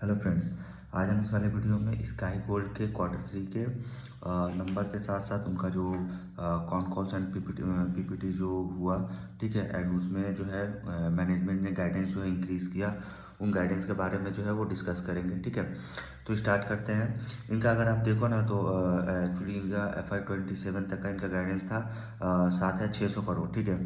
Hello friends. आज हम इस वाले वीडियो में स्काई गोल्ड के क्वार्टर 3 के नंबर के साथ साथ उनका जो कॉन कॉल्स एंड पीपीटी जो हुआ, ठीक है, एंड उसमें जो है मैनेजमेंट ने गाइडेंस जो है इंक्रीज़ किया, उन गाइडेंस के बारे में जो है वो डिस्कस करेंगे। ठीक है, तो स्टार्ट करते हैं। इनका अगर आप देखो ना तो एक्चुअली इनका FY 27 तक का इनका गाइडेंस था 7,600 करोड़। ठीक है,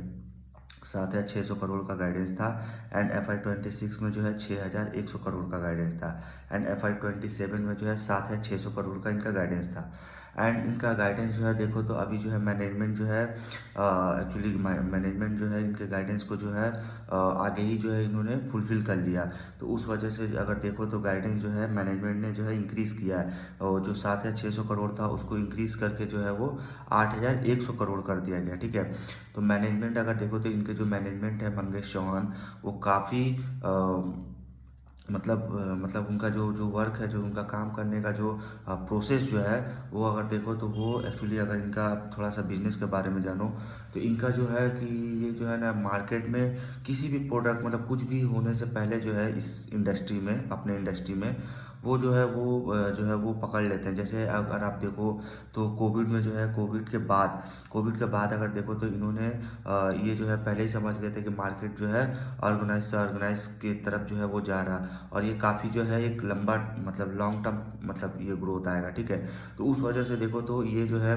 7,600 करोड़ का गाइडेंस था। एंड FY 26 में जो है 6,100 करोड़ का गाइडेंस था। एंड FY 27 में जो है 7,600 करोड़ का इनका गाइडेंस था। एंड इनका गाइडेंस जो है देखो तो अभी जो है मैनेजमेंट जो है एक्चुअली मैनेजमेंट जो है इनके गाइडेंस को जो है आगे ही जो है इन्होंने फुलफिल कर लिया। तो उस वजह से अगर देखो तो गाइडेंस जो है मैनेजमेंट ने जो है इंक्रीज़ किया है, और जो 7,600 करोड़ था उसको इंक्रीज़ करके जो है वो 8,100 करोड़ कर दिया गया। ठीक है, तो मैनेजमेंट अगर देखो तो इनके जो मैनेजमेंट है मंगेश चौहान, वो काफ़ी मतलब उनका जो जो वर्क है, जो उनका काम करने का जो प्रोसेस जो है, वो अगर देखो तो वो एक्चुअली अगर इनका थोड़ा सा बिजनेस के बारे में जानो तो इनका जो है कि ये जो है ना मार्केट में किसी भी प्रोडक्ट मतलब कुछ भी होने से पहले जो है इस इंडस्ट्री में, अपने इंडस्ट्री में वो जो है जो है वो पकड़ लेते हैं। जैसे अगर आप देखो तो कोविड में जो है कोविड के बाद अगर देखो तो इन्होंने ये जो है पहले ही समझ गए थे कि मार्केट जो है ऑर्गेनाइज से ऑर्गेनाइज की तरफ जो है वो जा रहा, और ये काफ़ी जो है एक लंबा मतलब लॉन्ग टर्म मतलब ये ग्रोथ आएगा। ठीक है, तो उस वजह से देखो तो ये जो है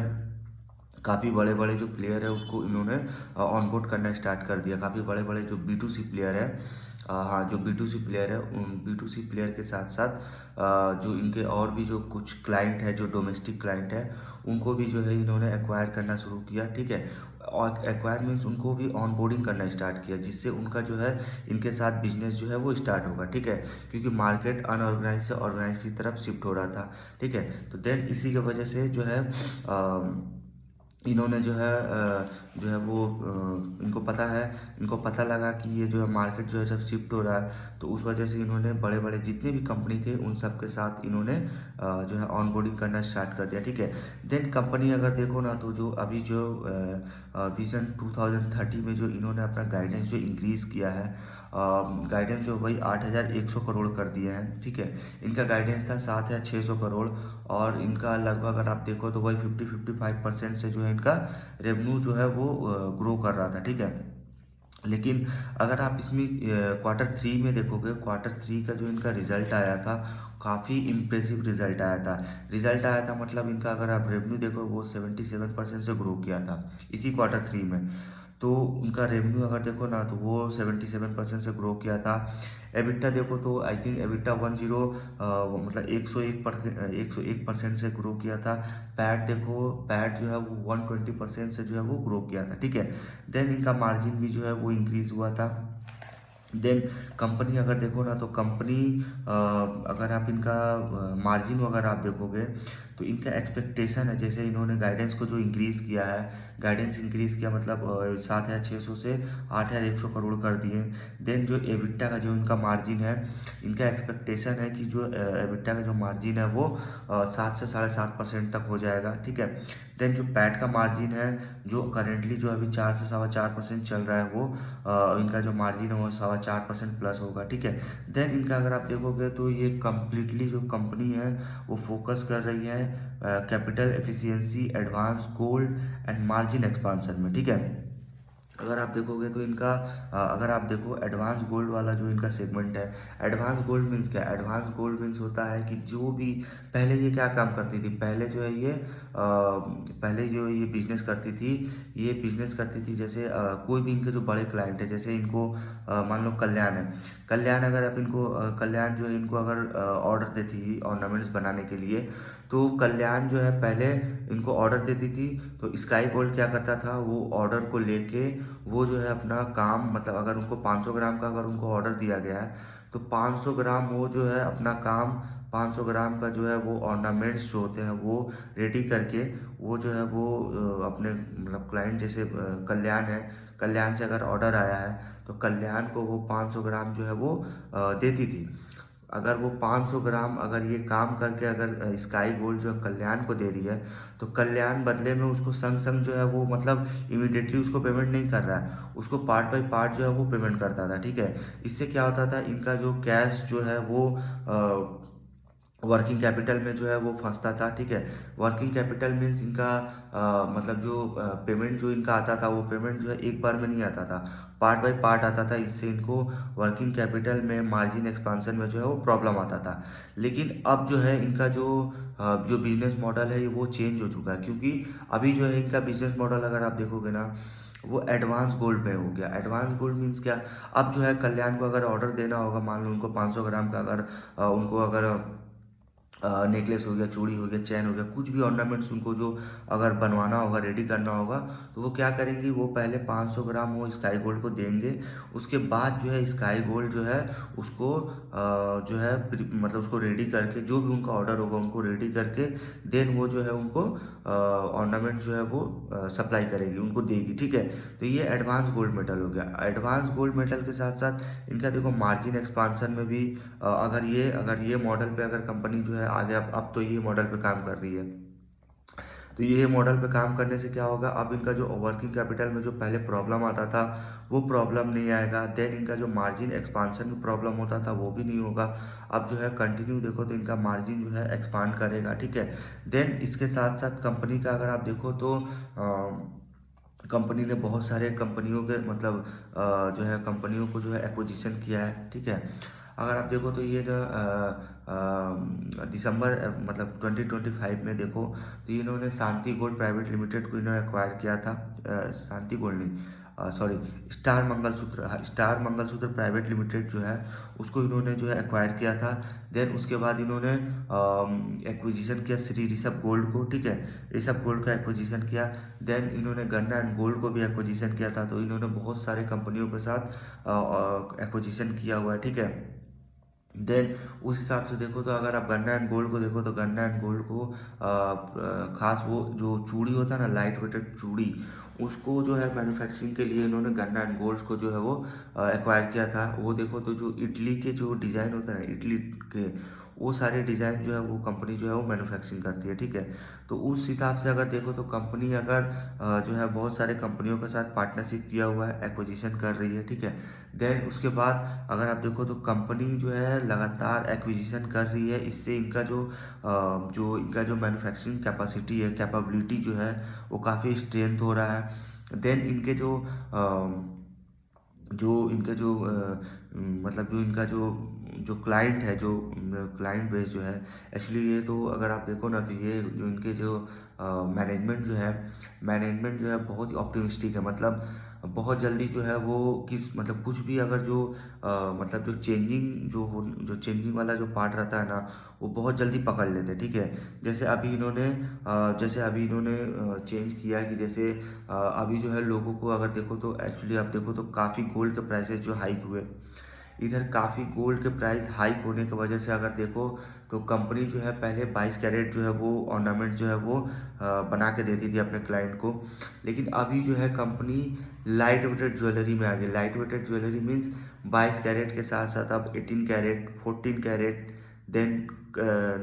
काफ़ी बड़े बड़े जो प्लेयर है उनको इन्होंने ऑनबोर्ड करना स्टार्ट कर दिया। काफ़ी बड़े बड़े जो B2C प्लेयर है, हाँ, जो B2C प्लेयर है उन B2C प्लेयर के साथ साथ जो इनके और भी जो कुछ क्लाइंट है, जो डोमेस्टिक क्लाइंट है, उनको भी जो है इन्होंने एक्वायर करना शुरू किया। ठीक है, और एक्वायर मीन्स उनको भी ऑनबोर्डिंग करना स्टार्ट किया, जिससे उनका जो है इनके साथ बिजनेस जो है वो स्टार्ट होगा। ठीक है, क्योंकि मार्केट अनऑर्गेनाइज से ऑर्गेनाइज की तरफ शिफ्ट हो रहा था। ठीक है, तो देन इसी की वजह से जो है इन्होंने जो है वो इनको पता है, इनको पता लगा कि ये जो है मार्केट जो है जब शिफ्ट हो रहा है, तो उस वजह से इन्होंने बड़े बड़े जितने भी कंपनी थे उन सब के साथ इन्होंने जो है ऑनबोर्डिंग करना स्टार्ट कर दिया। ठीक है, देन कंपनी अगर देखो ना तो जो अभी जो विजन 2030 में जो इन्होंने अपना गाइडेंस जो इंक्रीज़ किया है, गाइडेंस जो वही 8,100 करोड़ कर दिए हैं। ठीक है, इनका गाइडेंस था 7,600 करोड़, और इनका लगभग अगर आप देखो तो वही 55% से जो है इनका रेवेन्यू जो है वो ग्रो कर रहा था। ठीक है, लेकिन अगर आप इसमें क्वार्टर 3 में देखोगे, क्वार्टर 3 का जो इनका रिजल्ट आया था, काफ़ी इम्प्रेसिव रिजल्ट आया था मतलब इनका अगर आप रेवेन्यू देखो वो 77% से ग्रो किया था इसी क्वार्टर 3 में। तो उनका रेवेन्यू अगर देखो ना तो वो 77% से ग्रो किया था। एबिटा देखो तो आई थिंक एबिटा मतलब 101% से ग्रो किया था। पैट देखो, पैट जो है वो 120% से जो है वो ग्रो किया था। ठीक है, देन इनका मार्जिन भी जो है वो इंक्रीज़ हुआ था। देन कंपनी अगर देखो ना तो कंपनी अगर आप इनका मार्जिन अगर आप देखोगे तो इनका एक्सपेक्टेशन है, जैसे इन्होंने गाइडेंस को जो इंक्रीज़ किया है, गाइडेंस इंक्रीज़ किया मतलब 7,600 से 8,100 करोड़ कर दिए। देन जो एबिटा का जो इनका मार्जिन है, इनका एक्सपेक्टेशन है कि जो एबिटा का जो मार्जिन है वो 7 से 7.5% तक हो जाएगा। ठीक है, देन जो पैट का मार्जिन है, जो करेंटली जो अभी 4 से 4.25% चल रहा है, वो इनका जो मार्जिन है वो 4.25% प्लस होगा। ठीक है, देन इनका अगर आप देखोगे तो ये कम्प्लीटली जो कंपनी है वो फोकस कर रही है capital efficiency, advance gold and margin expansion में। ठीक है, अगर आप देखोगे तो इनका अगर आप देखो एडवांस गोल्ड वाला जो इनका सेगमेंट है, एडवांस गोल्ड मीन्स क्या है? एडवांस गोल्ड मीन्स होता है कि जो भी पहले ये क्या काम करती थी, पहले जो है ये पहले जो ये बिजनेस करती थी जैसे कोई भी इनके जो बड़े क्लाइंट है, जैसे इनको मान लो कल्याण है। कल्याण अगर आप इनको कल्याण जो है इनको अगर ऑर्डर देती थी ऑर्नामेंट्स बनाने के लिए, तो कल्याण जो है पहले इनको ऑर्डर देती थी, तो स्काई गोल्ड क्या करता था, वो ऑर्डर को लेके वो जो है अपना काम मतलब अगर उनको 500 ग्राम का अगर उनको ऑर्डर दिया गया है, तो 500 ग्राम वो जो है अपना काम 500 ग्राम का जो है वो ऑर्नामेंट्स जो होते हैं वो रेडी करके वो जो है वो अपने मतलब क्लाइंट जैसे कल्याण है, कल्याण से अगर ऑर्डर आया है तो कल्याण को वो 500 ग्राम जो है वो देती थी। अगर वो 500 ग्राम अगर ये काम करके अगर स्काई गोल्ड जो है कल्याण को दे रही है, तो कल्याण बदले में उसको संग संग जो है वो मतलब इमीडिएटली उसको पेमेंट नहीं कर रहा है, उसको पार्ट बाय पार्ट जो है वो पेमेंट करता था, ठीक है। इससे क्या होता था, इनका जो कैश जो है वो वर्किंग कैपिटल में जो है वो फंसता था, ठीक है। वर्किंग कैपिटल मीन्स इनका मतलब जो पेमेंट जो इनका आता था, वो पेमेंट जो है एक बार में नहीं आता था, पार्ट बाय पार्ट आता था। इससे इनको वर्किंग कैपिटल में मार्जिन एक्सपांसन में जो है वो प्रॉब्लम आता था। लेकिन अब जो है इनका जो बिजनेस मॉडल है वो चेंज हो चुका है, क्योंकि अभी जो है इनका बिजनेस मॉडल अगर आप देखोगे ना, वो एडवांस गोल्ड में हो गया। एडवांस गोल्ड मीन्स क्या, अब जो है कल्याण को अगर ऑर्डर देना होगा, मान लो उनको 500 ग्राम का अगर उनको अगर नेकलेस हो गया, चूड़ी हो गया, चैन हो गया, कुछ भी ऑर्नामेंट्स उनको जो अगर बनवाना होगा, रेडी करना होगा, तो वो क्या करेंगी, वो पहले 500 ग्राम वो स्काई गोल्ड को देंगे। उसके बाद जो है स्काई गोल्ड जो है उसको जो है मतलब उसको रेडी करके, जो भी उनका ऑर्डर होगा उनको रेडी करके देन वो जो है उनको ऑर्नामेंट जो है वो सप्लाई करेगी, उनको देगी, ठीक है। तो ये एडवांस गोल्ड मेटल हो गया। एडवांस गोल्ड मेटल के साथ साथ इनका देखो मार्जिन एक्सपांसन में भी अगर ये मॉडल पे अगर कंपनी जो है आगे अब तो ये मॉडल पे काम कर रही है, तो ये मॉडल पे काम करने से क्या होगा, अब इनका जो वर्किंग कैपिटल में जो पहले प्रॉब्लम आता था वो प्रॉब्लम नहीं आएगा। देन इनका जो मार्जिन एक्सपांसन में प्रॉब्लम होता था वो भी नहीं होगा। अब जो है कंटिन्यू देखो तो इनका मार्जिन जो है एक्सपांड करेगा, ठीक है। देन इसके साथ साथ कंपनी का अगर आप देखो तो कंपनी ने बहुत सारे कंपनियों के मतलब जो है कंपनियों को जो है एक्विजिशन किया है, ठीक है। अगर आप देखो तो ये दिसंबर मतलब 2025 में देखो तो इन्होंने शांति गोल्ड प्राइवेट लिमिटेड को इन्होंने एक्वायर किया था। शांति गोल्ड नहीं, sorry, star mangalsutra private limited जो है उसको इन्होंने जो है एक्वायर किया था। देन उसके बाद इन्होंने एक्विजिशन किया श्री ऋषभ गोल्ड को, ठीक है, ऋषभ गोल्ड का एक्विजिशन किया। देन इन्होंने गन्ना एंड गोल्ड को भी एक्विजिशन किया था। तो इन्होंने बहुत सारे कंपनियों के साथ एक्विजिशन किया हुआ है, ठीक है। देन उस हिसाब से देखो तो अगर आप गन्ना एंड गोल्ड को देखो तो गन्ना एंड गोल्ड को खास वो जो चूड़ी होता है ना, लाइट वेटेड चूड़ी, उसको जो है मैन्युफैक्चरिंग के लिए इन्होंने गन्ना एंड गोल्ड को जो है वो एक्वायर किया था। वो देखो तो जो इटली के जो डिज़ाइन होता है ना, इटली के वो सारे डिज़ाइन जो है वो कंपनी जो है वो मैन्युफैक्चरिंग करती है, ठीक है। तो उस हिसाब से अगर देखो तो कंपनी अगर जो है बहुत सारे कंपनियों के साथ पार्टनरशिप किया हुआ है, एक्विजिशन कर रही है, ठीक है। देन उसके बाद अगर आप देखो तो कंपनी जो है लगातार एक्विजिशन कर रही है। इससे इनका जो मैन्युफैक्चरिंग कैपेसिटी है, कैपेबिलिटी जो है वो काफ़ी स्ट्रेंथ हो रहा है। देन इनके इनका जो मतलब जो इनका जो क्लाइंट है, जो क्लाइंट बेस जो है, एक्चुअली ये तो अगर आप देखो ना तो ये जो इनके जो मैनेजमेंट जो है बहुत ही ऑप्टिमिस्टिक है। मतलब बहुत जल्दी जो है वो मतलब कुछ भी अगर मतलब जो चेंजिंग वाला जो पार्ट रहता है ना, वो बहुत जल्दी पकड़ लेते हैं, ठीक है। जैसे अभी इन्होंने चेंज किया कि जैसे अभी जो है लोगों को अगर देखो तो एक्चुअली आप देखो तो काफ़ी गोल्ड के प्राइसेस जो हाइक हुए, इधर काफ़ी गोल्ड के प्राइस हाइक होने की वजह से अगर देखो तो कंपनी जो है पहले 22 कैरेट जो है वो ऑर्नामेंट जो है वो बना के देती थी अपने क्लाइंट को। लेकिन अभी जो है कंपनी लाइट वेटेड ज्वेलरी में आ गई। Light weighted jewellery means 22 carat के साथ साथ अब 18 कैरेट, 14 कैरेट, देन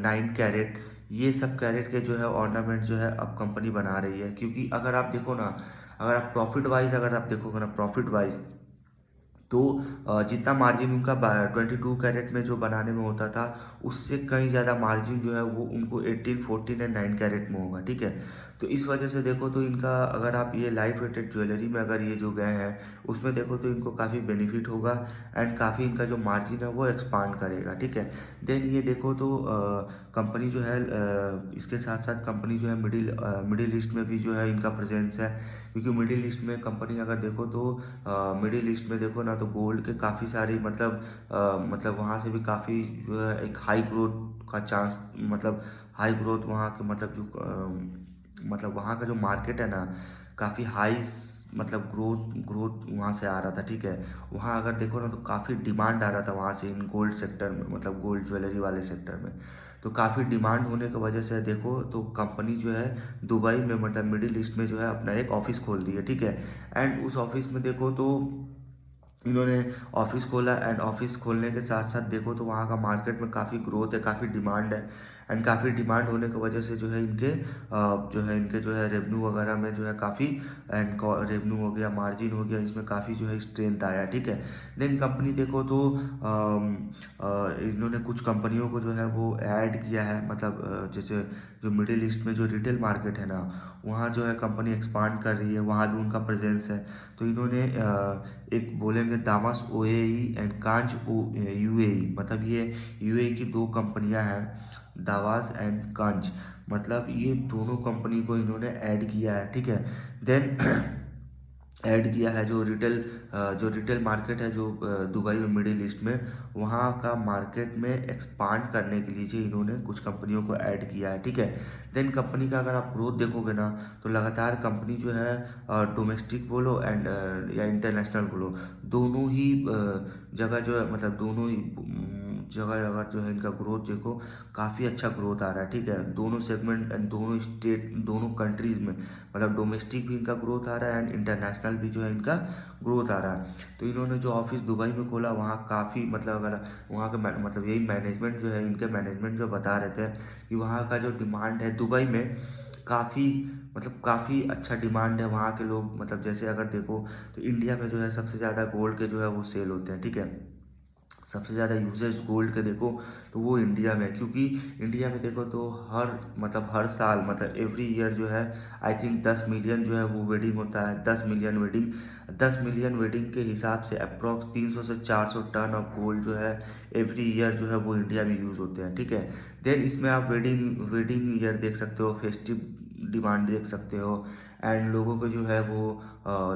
9 कैरेट, ये सब कैरेट के जो है ऑर्नामेंट जो है अब कंपनी बना रही है। क्योंकि अगर आप देखो ना, अगर आप अगर आप देखोगे ना प्रॉफिट वाइज, तो जितना मार्जिन उनका 22 कैरेट में जो बनाने में होता था, उससे कहीं ज़्यादा मार्जिन जो है वो उनको 18, 14 एंड 9 कैरेट में होगा, ठीक है। तो इस वजह से देखो तो इनका अगर आप ये लाइट वेटेड ज्वेलरी में अगर ये जो गए हैं उसमें देखो तो इनको काफ़ी बेनिफिट होगा एंड काफ़ी इनका जो मार्जिन है वो एक्सपांड करेगा, ठीक है। देन ये देखो तो कंपनी जो है इसके साथ साथ कंपनी जो है मिडिल ईस्ट में भी जो है इनका प्रेजेंस है। क्योंकि मिडिल ईस्ट में कंपनी अगर देखो तो मिडिल ईस्ट में देखो ना तो गोल्ड के काफ़ी सारी मतलब वहाँ से भी काफ़ी जो है एक हाई ग्रोथ का चांस, मतलब हाई ग्रोथ वहाँ के मतलब वहाँ का जो मार्केट है ना, काफ़ी हाई मतलब ग्रोथ वहाँ से आ रहा था, ठीक है। वहाँ अगर देखो ना तो काफ़ी डिमांड आ रहा था वहाँ से इन गोल्ड सेक्टर में, मतलब गोल्ड ज्वेलरी वाले सेक्टर में। तो काफ़ी डिमांड होने की वजह से देखो तो कंपनी जो है दुबई में मतलब मिडिल ईस्ट में जो है अपना एक ऑफिस खोल दी है, ठीक है। एंड उस ऑफिस में देखो तो इन्होंने ऑफिस खोला एंड ऑफिस खोलने के साथ साथ देखो तो वहाँ का मार्केट में काफ़ी ग्रोथ है, काफ़ी डिमांड है एंड काफ़ी डिमांड होने की वजह से जो है इनके रेवेन्यू वगैरह में जो है काफ़ी एंड रेवेन्यू हो गया, मार्जिन हो गया, इसमें काफ़ी जो है स्ट्रेंथ आया, ठीक है। देन कंपनी देखो तो इन्होंने कुछ कंपनियों को जो है वो ऐड किया है, मतलब जैसे जो मिडिल ईस्ट में जो रिटेल मार्केट है ना, वहाँ जो है कंपनी एक्सपांड कर रही है, वहाँ भी उनका प्रेजेंस है। तो इन्होंने एक बोलेंगे दामास ओएई एंड कांच ओ यूएई, मतलब ये यूएई की दो कंपनियां हैं, दावास एंड कांच, मतलब ये दोनों कंपनी को इन्होंने ऐड किया है, ठीक है। देन ऐड किया है जो रिटेल मार्केट है जो दुबई में, मिडिल ईस्ट में, वहाँ का मार्केट में एक्सपांड करने के लिए जो इन्होंने कुछ कंपनियों को ऐड किया है, ठीक है। देन कंपनी का अगर आप ग्रोथ देखोगे ना, तो लगातार कंपनी जो है डोमेस्टिक बोलो एंड या इंटरनेशनल बोलो, दोनों ही जगह जो है, मतलब दोनों ही जगह जगह जो है इनका ग्रोथ देखो काफ़ी अच्छा ग्रोथ आ रहा है, ठीक है। दोनों सेगमेंट एंड दोनों स्टेट, दोनों कंट्रीज़ में, मतलब डोमेस्टिक भी इनका ग्रोथ आ रहा है एंड इंटरनेशनल भी जो है इनका ग्रोथ आ रहा है। तो इन्होंने जो ऑफिस दुबई में खोला, वहाँ काफ़ी, मतलब अगर वहाँ का मतलब यही मैनेजमेंट जो है, इनके मैनेजमेंट जो बता रहे थे कि वहाँ का जो डिमांड है दुबई में काफ़ी, मतलब काफ़ी अच्छा डिमांड है। वहाँ के लोग, मतलब जैसे अगर देखो तो इंडिया में जो है सबसे ज़्यादा गोल्ड के जो है वो सेल होते हैं, ठीक है। सबसे ज़्यादा यूजेज गोल्ड के देखो तो वो इंडिया में है, क्योंकि इंडिया में देखो तो हर साल, मतलब एवरी ईयर जो है आई थिंक 10 मिलियन जो है वो वेडिंग होता है, 10 मिलियन वेडिंग के हिसाब से अप्रॉक्स 300 से 400 टन ऑफ गोल्ड जो है एवरी ईयर जो है वो इंडिया में यूज़ होते हैं, ठीक है। देन इसमें आप वेडिंग वेडिंग ईयर देख सकते हो, फेस्टिव डिमांड देख सकते हो एंड लोगों को जो है वो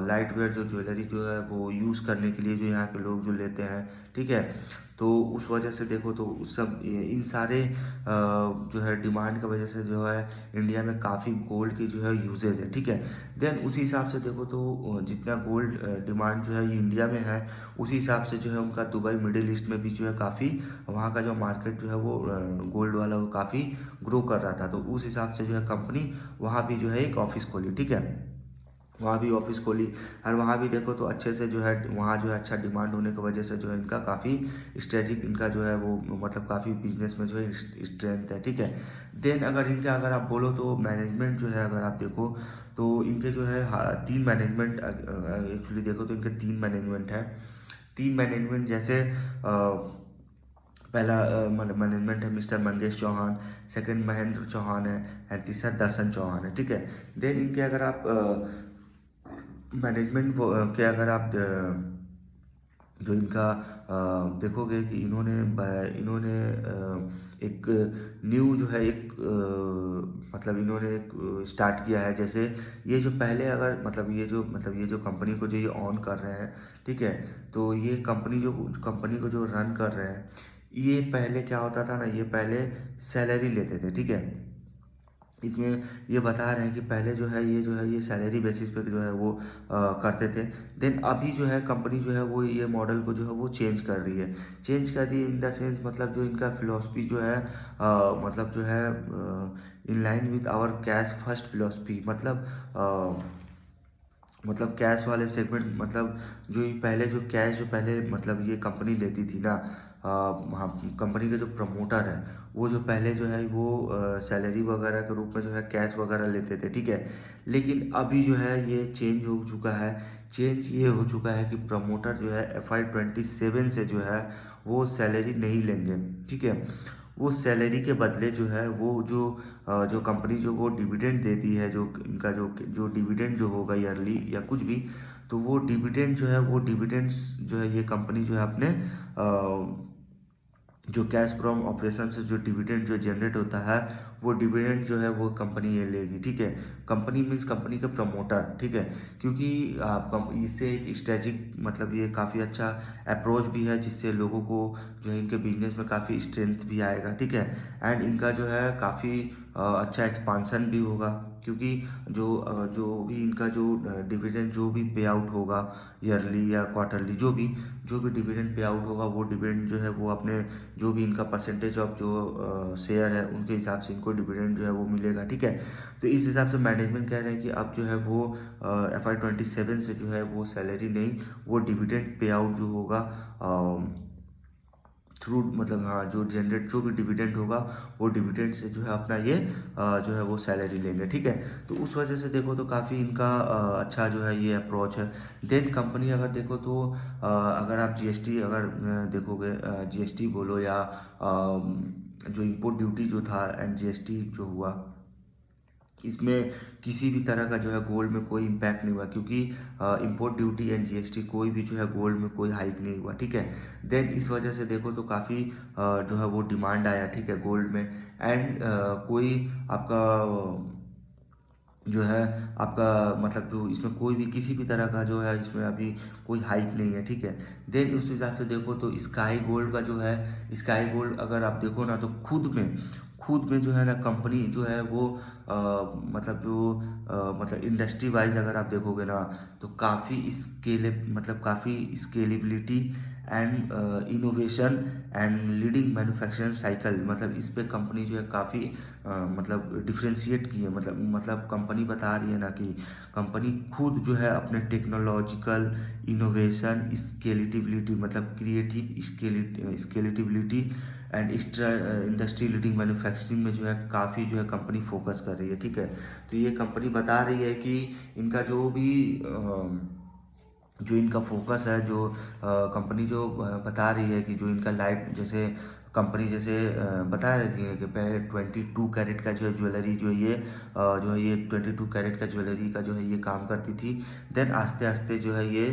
लाइट वेयर जो ज्वेलरी जो है वो यूज़ करने के लिए जो यहाँ के लोग जो लेते हैं, ठीक है। तो उस वजह से देखो तो इन सारे जो है डिमांड की वजह से जो है इंडिया में काफ़ी गोल्ड की जो है यूजेज है, ठीक है। देन उसी हिसाब से देखो तो जितना गोल्ड डिमांड जो है ये इंडिया में है, उसी हिसाब से जो है उनका दुबई मिडिल ईस्ट में भी जो है काफ़ी, वहाँ का जो मार्केट जो है वो गोल्ड वाला वो काफ़ी ग्रो कर रहा था। तो उस हिसाब से जो है कंपनी वहाँ भी जो है एक ऑफिस खोली, ठीक है। वहाँ भी ऑफिस खोली और वहाँ भी देखो तो अच्छे से जो है वहाँ जो है अच्छा डिमांड होने की वजह से जो है इनका काफ़ी स्ट्रेटेजिक, इनका जो है वो मतलब काफ़ी बिजनेस में जो है स्ट्रेंथ है, ठीक है। देन अगर आप बोलो तो मैनेजमेंट जो है अगर आप देखो तो इनके जो है तीन मैनेजमेंट, एक्चुअली देखो तो इनके तीन मैनेजमेंट है। तीन मैनेजमेंट जैसे पहला मैनेजमेंट है मिस्टर मंगेश चौहान, सेकंड महेंद्र चौहान है एंड तीसरा दर्शन चौहान है, ठीक है। देन इनके अगर आप मैनेजमेंट के अगर आप जो इनका देखोगे कि इन्होंने एक न्यू जो है एक मतलब इन्होंने एक स्टार्ट किया है, जैसे ये जो पहले अगर मतलब ये जो कंपनी को जो ये ऑन कर रहे हैं, ठीक है। तो ये कंपनी को जो रन कर रहे हैं, ये पहले क्या होता था ना, ये पहले सैलरी लेते थे, ठीक है। इसमें ये बता रहे हैं कि पहले जो है ये सैलरी बेसिस पे जो है वो करते थे। देन अभी जो है कंपनी जो है वो ये मॉडल को जो है वो चेंज कर रही है इन द सेंस, मतलब जो इनका फिलॉसफी जो है मतलब जो है in line with our cash first philosophy, मतलब कैश वाले सेगमेंट, मतलब जो ये पहले जो कैश जो पहले मतलब ये कंपनी लेती थी ना, हाँ, कंपनी के जो प्रमोटर है वो जो पहले जो है वो सैलरी वगैरह के रूप में जो है कैश वगैरह लेते थे, ठीक है। लेकिन अभी जो है ये चेंज ये हो चुका है कि प्रमोटर जो है FY 27 से जो है वो सैलरी नहीं लेंगे, ठीक है। वो सैलरी के बदले जो है वो जो कंपनी जो वो डिविडेंड देती है, जो इनका जो डिविडेंड जो होगा ईयरली या कुछ भी, तो वो डिविडेंड जो है वो डिविडेंड्स जो है ये कंपनी जो है अपने जो कैश फ्रॉम ऑपरेशन से जो डिविडेंड जो जनरेट होता है, वो डिविडेंड जो है वो कंपनी ये लेगी, ठीक है। कंपनी मीन्स कंपनी का प्रमोटर, ठीक है। क्योंकि इससे एक स्ट्रेटेजिक, मतलब ये काफ़ी अच्छा अप्रोच भी है, जिससे लोगों को जो है इनके बिजनेस में काफ़ी स्ट्रेंथ भी आएगा, ठीक है। एंड इनका जो है काफ़ी अच्छा एक्सपांसन भी होगा, क्योंकि जो भी इनका जो डिविडेंड जो भी पे आउट होगा ईयरली या क्वार्टरली, जो भी डिविडेंड पे आउट होगा, वो डिविडेंड जो है वो अपने जो भी इनका परसेंटेज ऑफ जो शेयर है उनके हिसाब से इनको डिविडेंड जो है वो मिलेगा। ठीक है, तो इस हिसाब से मैनेजमेंट कह रहे हैं कि अब जो है वो FY 27 से जो है वो सैलरी नहीं, वो डिविडेंड पे आउट जो होगा थ्रू मतलब हाँ, जो जनरेट जो भी डिविडेंड होगा वो डिविडेंड से जो है अपना ये जो है वो सैलरी लेंगे। ठीक है, तो उस वजह से देखो तो काफ़ी इनका अच्छा जो है ये अप्रोच है। देन कंपनी अगर देखो तो अगर आप जीएसटी अगर देखोगे, जीएसटी बोलो या जो इम्पोर्ट ड्यूटी जो था एंड जीएसटी जो हुआ, इसमें किसी भी तरह का जो है गोल्ड में कोई इम्पैक्ट नहीं हुआ, क्योंकि इंपोर्ट ड्यूटी एंड जीएसटी कोई भी जो है गोल्ड में कोई हाइक नहीं हुआ। ठीक है, देन इस वजह से देखो तो काफ़ी जो है वो डिमांड आया। ठीक है, गोल्ड में एंड कोई आपका जो है आपका मतलब जो इसमें कोई भी किसी भी तरह का जो है इसमें अभी कोई हाइक नहीं है। ठीक है, देन उस हिसाब से देखो तो स्काई गोल्ड का जो है, स्काई गोल्ड अगर आप देखो ना तो खुद में जो है ना कंपनी जो है वो मतलब जो मतलब इंडस्ट्री वाइज अगर आप देखोगे ना तो काफ़ी काफ़ी scalability and innovation and leading manufacturing cycle, मतलब इस पे कंपनी जो है काफ़ी मतलब डिफ्रेंशिएट की है। मतलब कंपनी बता रही है ना कि कंपनी खुद जो है अपने टेक्नोलॉजिकल इनोवेशन स्केलेटिबिलिटी मतलब creative scalability and industry leading manufacturing में जो है काफ़ी जो है कंपनी फोकस कर रही है। ठीक है, तो ये कंपनी बता रही है कि इनका जो इनका फोकस है, जो कंपनी जो बता रही है कि जो इनका लाइट जैसे कंपनी जैसे बता रही है कि पहले 22 कैरेट का जो है ज्वेलरी जो है ये 22 कैरेट का ज्वेलरी का जो है ये काम करती थी। देन आस्ते आस्ते जो है ये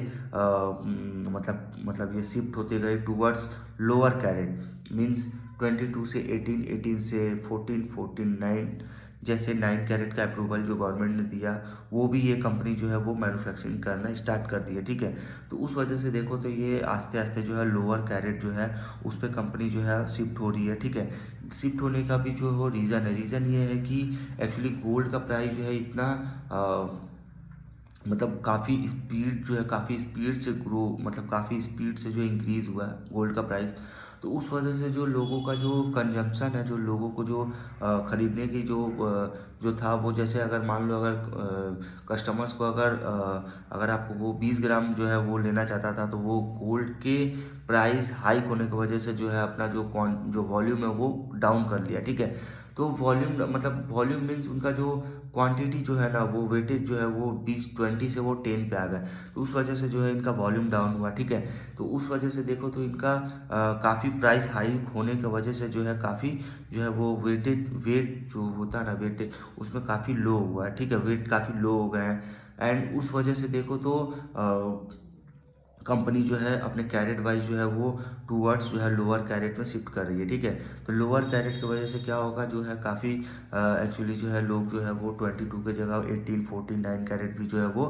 मतलब ये शिफ्ट होते गए टूवर्ड्स लोअर कैरेट, मीन्स 22 से 18, 18 से 14, 14 9, जैसे 9 कैरेट का अप्रूवल जो गवर्नमेंट ने दिया वो भी ये कंपनी जो है वो मैन्युफैक्चरिंग करना स्टार्ट कर दी है। ठीक है, तो उस वजह से देखो तो ये आस्ते आस्ते जो है लोअर कैरेट जो है उस पर कंपनी जो है शिफ्ट हो रही है। ठीक है, शिफ्ट होने का भी जो वो रीज़न ये है कि एक्चुअली गोल्ड का प्राइस जो है इतना मतलब काफ़ी स्पीड से ग्रो मतलब काफ़ी स्पीड से जो इंक्रीज़ हुआ है गोल्ड का प्राइस। तो उस वजह से जो लोगों का जो कंजम्पशन है, जो लोगों को जो ख़रीदने की जो था वो, जैसे अगर मान लो अगर कस्टमर्स को अगर आपको वो 20 ग्राम जो है वो लेना चाहता था तो वो गोल्ड के प्राइस हाइक होने की वजह से जो है अपना जो वॉल्यूम है वो डाउन कर लिया। ठीक है, तो वॉल्यूम मीन्स उनका जो क्वांटिटी जो है ना वो वेटेज जो है वो 20 से वो 10 पे आ गया, तो उस वजह से जो है इनका वॉल्यूम डाउन हुआ। ठीक है, तो उस वजह से देखो तो इनका काफ़ी प्राइस हाइक होने की वजह से जो है काफ़ी जो है वो वेट जो होता है ना वेटेज उसमें काफ़ी लो हुआ है। ठीक है, वेट काफ़ी लो हो गए हैं एंड उस वजह से देखो तो कंपनी जो है अपने कैरेट वाइज जो है वो टूवर्ड्स जो है लोअर कैरेट में शिफ्ट कर रही है। ठीक है, तो लोअर कैरेट की वजह से क्या होगा जो है काफ़ी एक्चुअली जो है लोग जो है वो 22 की जगह 18, 14, 9 कैरेट भी जो है वो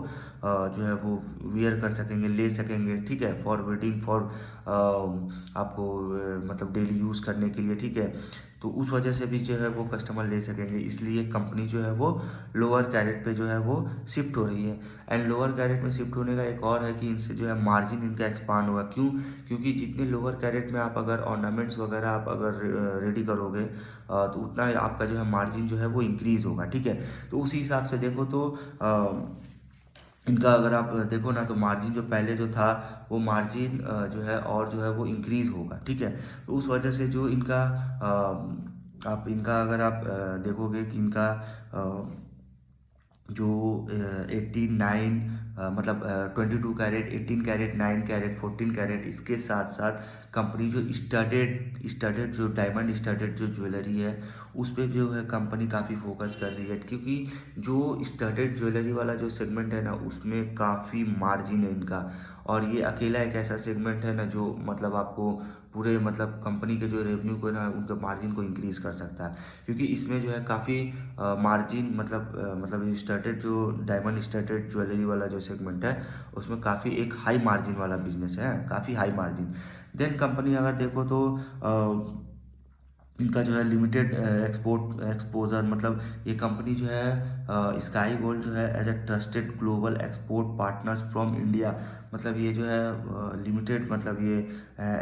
जो है वो वियर कर सकेंगे, ले सकेंगे। ठीक है, फॉर वेडिंग फॉर आपको मतलब डेली यूज़ करने के लिए। ठीक है, तो उस वजह से भी जो है वो कस्टमर ले सकेंगे, इसलिए कंपनी जो है वो लोअर कैरेट पे जो है वो शिफ्ट हो रही है। एंड लोअर कैरेट में शिफ्ट होने का एक और है कि इनसे जो है मार्जिन इनका एक्सपांड होगा। क्योंकि जितने लोअर कैरेट में आप अगर ऑर्नामेंट्स वगैरह आप अगर रेडी करोगे तो उतना ही आपका जो है मार्जिन जो है वो इंक्रीज़ होगा। ठीक है, तो उसी हिसाब से देखो तो इनका अगर आप देखो ना तो मार्जिन जो पहले जो था वो मार्जिन जो है और जो है वो इंक्रीज़ होगा। ठीक है, तो उस वजह से जो इनका आप इनका अगर आप देखोगे कि इनका जो 89 मतलब 22 कैरेट, 18 कैरेट, 9 कैरेट, 14 कैरेट, इसके साथ साथ कंपनी जो स्टडेड जो डायमंड स्टडेड जो ज्वेलरी है उस पर जो है कंपनी काफ़ी फोकस कर रही है, क्योंकि जो स्टडेड ज्वेलरी वाला जो सेगमेंट है ना उसमें काफ़ी मार्जिन है इनका, और ये अकेला एक ऐसा सेगमेंट है ना जो मतलब आपको पूरे मतलब कंपनी के जो रेवेन्यू को ना उनके मार्जिन को इंक्रीज़ कर सकता है, क्योंकि इसमें जो है काफ़ी मार्जिन मतलब स्टडेड जो डायमंड स्टडेड ज्वेलरी वाला जो सेगमेंट है उसमें काफ़ी एक हाई मार्जिन वाला बिजनेस है, काफ़ी हाई मार्जिन। देन कंपनी अगर देखो तो इनका जो है लिमिटेड एक्सपोर्ट एक्सपोजर, मतलब ये कंपनी जो है स्काई गोल्ड जो है as a trusted global export partners from India, मतलब ये जो है लिमिटेड, मतलब ये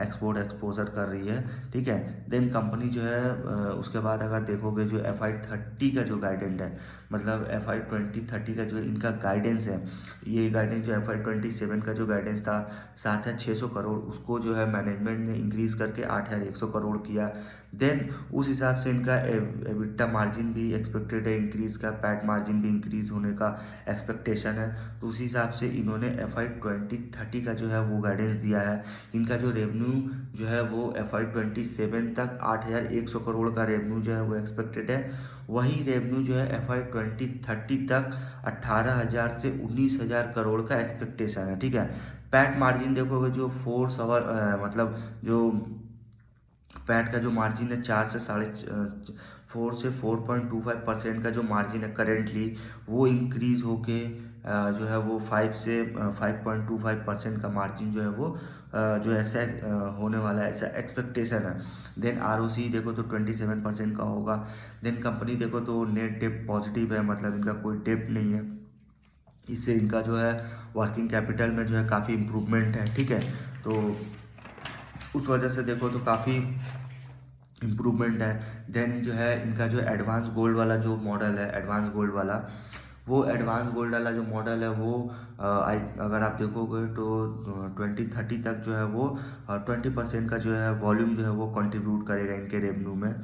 एक्सपोर्ट एक्सपोजर कर रही है, ठीक है। देन कंपनी जो है उसके बाद अगर देखोगे जो FY30 का जो गाइडेंस है, मतलब FY2030 का जो इनका गाइडेंस है, ये गाइडेंस जो FY27 का जो गाइडेंस था 7,600 करोड़, उसको जो है मैनेजमेंट ने इंक्रीज करके 8,100 करोड़ किया। देन उस हिसाब से इनका एबिटा मार्जिन भी एक्सपेक्टेड है इंक्रीज का, पैट मार्जिन भी इंक्रीज होने का एक्सपेक्टेशन है। तो उसी हिसाब से इन्होंने FY2030 का जो है वो गाइडेंस दिया है। इनका जो रेवेन्यू जो है वो FY27 तक 8,100 करोड़ का रेवेन्यू जो है वो एक्सपेक्टेड है। वही रेवेन्यू जो है FY2030 तक 18,000 से 19,000 करोड़ का एक्सपेक्टेशन है, ठीक है। पैट मार्जिन देखोगे जो 4 मतलब जो पैट का जो मार्जिन है 4 से 4.25% का जो मार्जिन है करेंटली, वो इंक्रीज होके जो है वो 5 से 5.25% का मार्जिन जो है वो जो ऐसा होने वाला है, ऐसा एक्सपेक्टेशन है। देन ROC देखो तो 27% का होगा। देन कंपनी देखो तो नेट डेप्ट पॉजिटिव है, मतलब इनका कोई डेप्ट नहीं है। इससे इनका जो है वर्किंग कैपिटल में जो है काफ़ी इम्प्रूवमेंट है, ठीक है। तो उस वजह से देखो तो काफ़ी इम्प्रूवमेंट है। देन जो है इनका जो एडवांस गोल्ड वाला जो मॉडल है, एडवांस गोल्ड वाला, वो एडवांस गोल्ड वाला जो मॉडल है वो अगर आप देखोगे तो 2030 तक जो है वो 20% का जो है वॉल्यूम जो है वो कंट्रीब्यूट करेगा इनके रेवेन्यू में।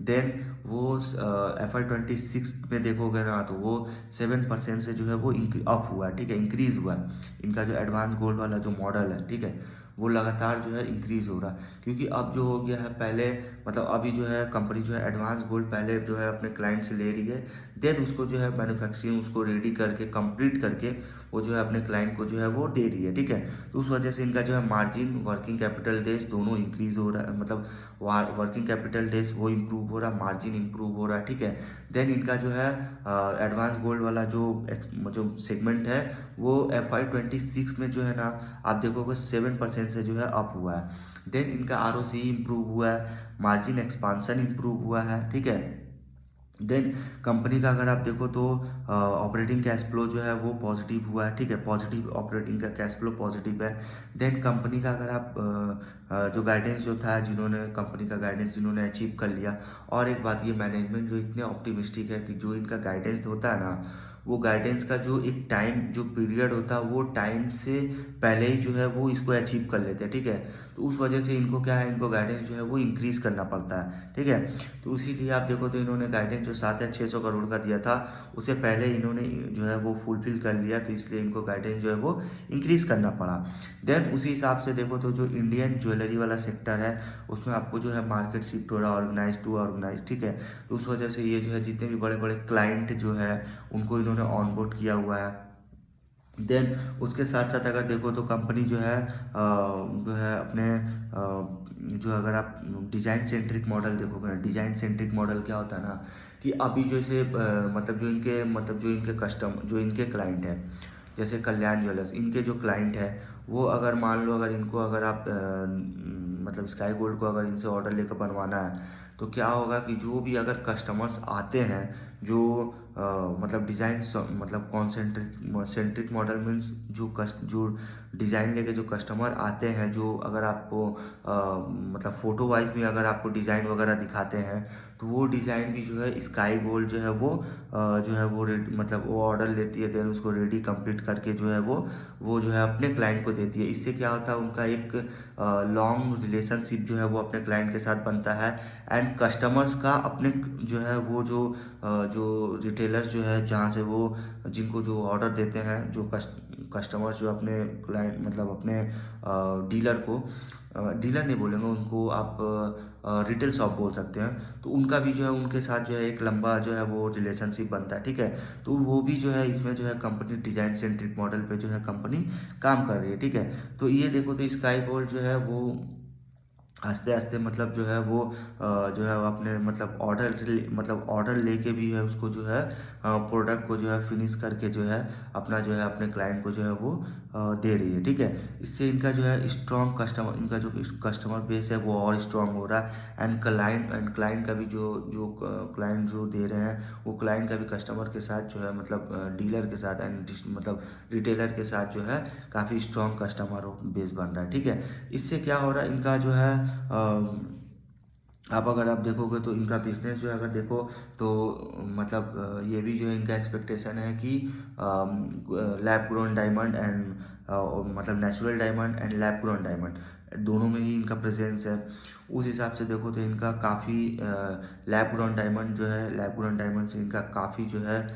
देन वो FY26 में देखोगे ना तो वो 7% से जो है वो अप हुआ है, ठीक है, इंक्रीज हुआ है। इनका जो एडवांस गोल्ड वाला जो मॉडल है, ठीक है, वो लगातार जो है इंक्रीज हो रहा है। क्योंकि अब जो हो गया है, पहले मतलब अभी जो है कंपनी जो है एडवांस गोल्ड पहले जो है अपने क्लाइंट से ले रही है, देन उसको जो है मैन्युफैक्चरिंग उसको रेडी करके कंप्लीट करके वो जो है अपने क्लाइंट को जो है वो दे रही है, ठीक है। तो उस वजह से इनका जो है मार्जिन, वर्किंग कैपिटल डेज दोनों इंक्रीज हो रहा है, मतलब वर्किंग कैपिटल डेज वो इम्प्रूव हो रहा है, मार्जिन इम्प्रूव हो रहा है, ठीक है। देन इनका जो है एडवांस गोल्ड वाला जो सेगमेंट है वो FY26 में जो है ना आप देखोगे 7% से जो है अप हुआ है। देन इनका ROC इम्प्रूव हुआ है, मार्जिन एक्सपांसन इम्प्रूव हुआ है, ठीक है। देन कंपनी का अगर आप देखो तो ऑपरेटिंग कैश फ्लो जो है वो पॉजिटिव हुआ है, ठीक है, पॉजिटिव ऑपरेटिंग का कैश फ्लो पॉजिटिव है। देन कंपनी का अगर आप जो गाइडेंस जो था, जिन्होंने कंपनी का गाइडेंस जिन्होंने अचीव कर लिया। और एक बात, ये मैनेजमेंट जो इतने ऑप्टिमिस्टिक है कि जो इनका गाइडेंस होता है ना, वो गाइडेंस का जो एक टाइम जो पीरियड होता है वो टाइम से पहले ही जो है वो इसको अचीव कर लेते हैं, ठीक है। तो उस वजह से इनको क्या है, इनको गाइडेंस जो है वो इंक्रीज करना पड़ता है, ठीक है। तो इसीलिए आप देखो तो इन्होंने गाइडेंस जो 7,600 करोड़ का दिया था उसे पहले इन्होंने जो है वो फुलफिल कर लिया, तो इसलिए इनको गाइडेंस जो है वो इंक्रीज करना पड़ा। देन उसी हिसाब से देखो तो जो इंडियन ज्वेलरी वाला सेक्टर है उसमें आपको जो है मार्केट शिफ्ट हो रहा है ऑर्गेनाइज टू ऑर्गेनाइज, ठीक है। तो उस वजह से ये जो है जितने भी बड़े बड़े क्लाइंट जो है उनको इन्होंने ऑनबोर्ड किया हुआ है। देन उसके साथ साथ अगर देखो तो कंपनी जो है अपने जो अगर आप डिज़ाइन सेंट्रिक मॉडल देखोगे ना, डिज़ाइन सेंट्रिक मॉडल क्या होता है ना कि अभी जैसे मतलब जो इनके क्लाइंट है, जैसे कल्याण ज्वेलर्स, इनके जो क्लाइंट है वो अगर मान लो अगर इनको अगर आप मतलब स्काई गोल्ड को अगर इनसे ऑर्डर लेकर बनवाना है तो क्या होगा कि जो भी अगर कस्टमर्स आते हैं जो मतलब डिज़ाइन मतलब सेंट्रिक मॉडल मीन्स जो डिज़ाइन लेके जो कस्टमर आते हैं, जो अगर आपको मतलब फ़ोटो वाइज भी अगर आपको डिज़ाइन वगैरह दिखाते हैं तो वो डिज़ाइन भी जो है स्काई गोल्ड जो है वो जो है वो मतलब वो ऑर्डर लेती है, देन उसको रेडी कंप्लीट करके जो है वो जो है अपने क्लाइंट को देती है। इससे क्या होता है, उनका एक लॉन्ग रिलेशनशिप जो है वो अपने क्लाइंट के साथ बनता है। एंड कस्टमर्स का अपने जो है वो जो रिटेलर्स जो है जहाँ से वो जिनको जो ऑर्डर देते हैं, जो कस्टमर्स जो अपने क्लाइंट मतलब अपने डीलर को डीलर नहीं बोलेंगे उनको, आप रिटेल शॉप बोल सकते हैं, तो उनका भी जो है उनके साथ जो है एक लंबा जो है वो रिलेशनशिप बनता है, ठीक है। तो वो भी जो है इसमें जो है कंपनी डिजाइन सेंट्रिक मॉडल पे जो है कंपनी काम कर रही है, ठीक है। तो ये देखो तो स्काई गोल्ड जो है वो आस्ते आस्ते मतलब जो है वो जो है वो अपने मतलब ऑर्डर लेके भी है उसको जो है प्रोडक्ट को जो है फिनिश करके जो है अपना जो है अपने क्लाइंट को जो है वो दे रही है, ठीक है। इससे इनका जो है स्ट्रॉन्ग कस्टमर, इनका जो कस्टमर बेस है वो और स्ट्रॉन्ग हो रहा है। एंड क्लाइंट का भी जो जो क्लाइंट जो दे रहे हैं वो क्लाइंट का भी कस्टमर के साथ जो है मतलब डीलर के साथ मतलब रिटेलर के साथ जो है काफ़ी स्ट्रॉन्ग कस्टमर बेस बन रहा है, ठीक है। इससे क्या हो रहा है, इनका जो है आप अगर आप देखोगे तो इनका बिजनेस जो है अगर देखो तो मतलब ये भी जो है इनका एक्सपेक्टेशन है कि लैब ग्रोन डायमंड एंड मतलब natural diamond and lab grown diamond दोनों में ही इनका प्रेजेंस है। उस हिसाब से देखो तो इनका काफ़ी लैब ग्रोन डायमंड जो है, लैब ग्रोन डायमंड से इनका काफ़ी जो है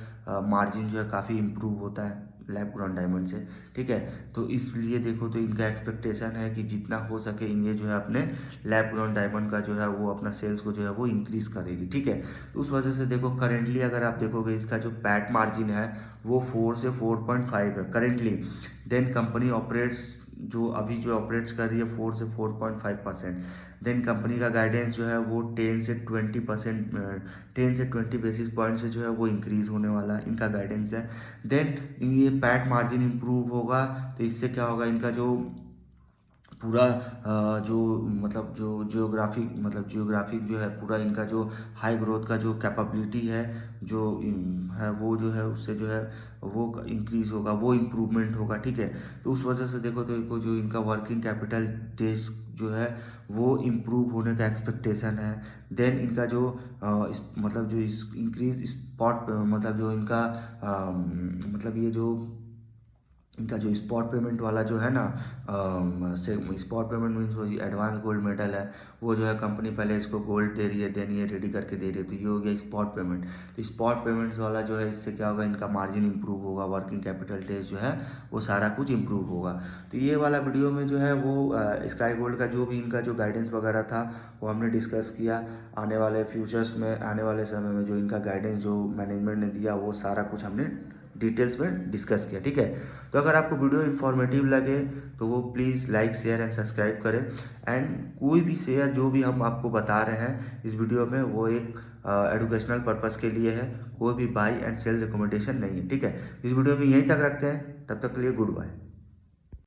मार्जिन जो है काफ़ी इम्प्रूव होता है लैब ग्रोन डायमंड से, ठीक है। तो इसलिए देखो तो इनका एक्सपेक्टेशन है कि जितना हो सके ये जो है अपने लैब ग्रोन डायमंड का जो है वो अपना सेल्स को जो है वो इंक्रीज़ करेगी, ठीक है। तो उस वजह से देखो करेंटली अगर आप देखोगे इसका जो पैट मार्जिन है वो 4 से 4.5 है करेंटली। देन कंपनी ऑपरेट्स जो अभी जो ऑपरेट्स कर रही है 4 से 4.5%। देन कंपनी का गाइडेंस जो है वो 10 से 20 बेसिस पॉइंट से जो है वो इंक्रीज़ होने वाला इनका गाइडेंस है। देन ये पैट मार्जिन इम्प्रूव होगा तो इससे क्या होगा, इनका जो पूरा जो मतलब जो जियोग्राफिक जो है पूरा इनका जो हाई ग्रोथ का जो कैपेबिलिटी है जो है वो जो है उससे जो है वो इंक्रीज़ होगा, वो इम्प्रूवमेंट होगा, ठीक है। तो उस वजह से देखो तो इनको जो इनका वर्किंग कैपिटल डेज जो है वो इम्प्रूव होने का एक्सपेक्टेशन है। देन इनका जो मतलब जो इस इंक्रीज स्पॉट मतलब जो इनका मतलब ये जो इनका जो स्पॉट पेमेंट वाला जो है ना से स्पॉट पेमेंट मीन्स वो एडवांस गोल्ड मेडल है वो जो है कंपनी पहले इसको गोल्ड दे रही है, देन ये रेडी करके दे रही है, तो ये हो गया स्पॉट पेमेंट। तो स्पॉट पेमेंट्स वाला जो है इससे क्या होगा, इनका मार्जिन इंप्रूव होगा, वर्किंग कैपिटल डेज जो है वो सारा कुछ इंप्रूव होगा। तो ये वाला वीडियो में जो है वो स्काई गोल्ड का जो भी इनका जो गाइडेंस वगैरह था वो हमने डिस्कस किया। आने वाले फ्यूचर्स में, आने वाले समय में जो इनका गाइडेंस जो मैनेजमेंट ने दिया वो सारा कुछ हमने डिटेल्स में डिस्कस किया, ठीक है। तो अगर आपको वीडियो इन्फॉर्मेटिव लगे तो वो please like share and subscribe करें। एंड कोई भी शेयर जो भी हम आपको बता रहे हैं इस वीडियो में वो एक एजुकेशनल पर्पज़ के लिए है, कोई भी बाई एंड सेल रिकमेंडेशन नहीं है, ठीक है। इस वीडियो में यहीं तक रखते हैं, तब तक के लिए गुड बाय।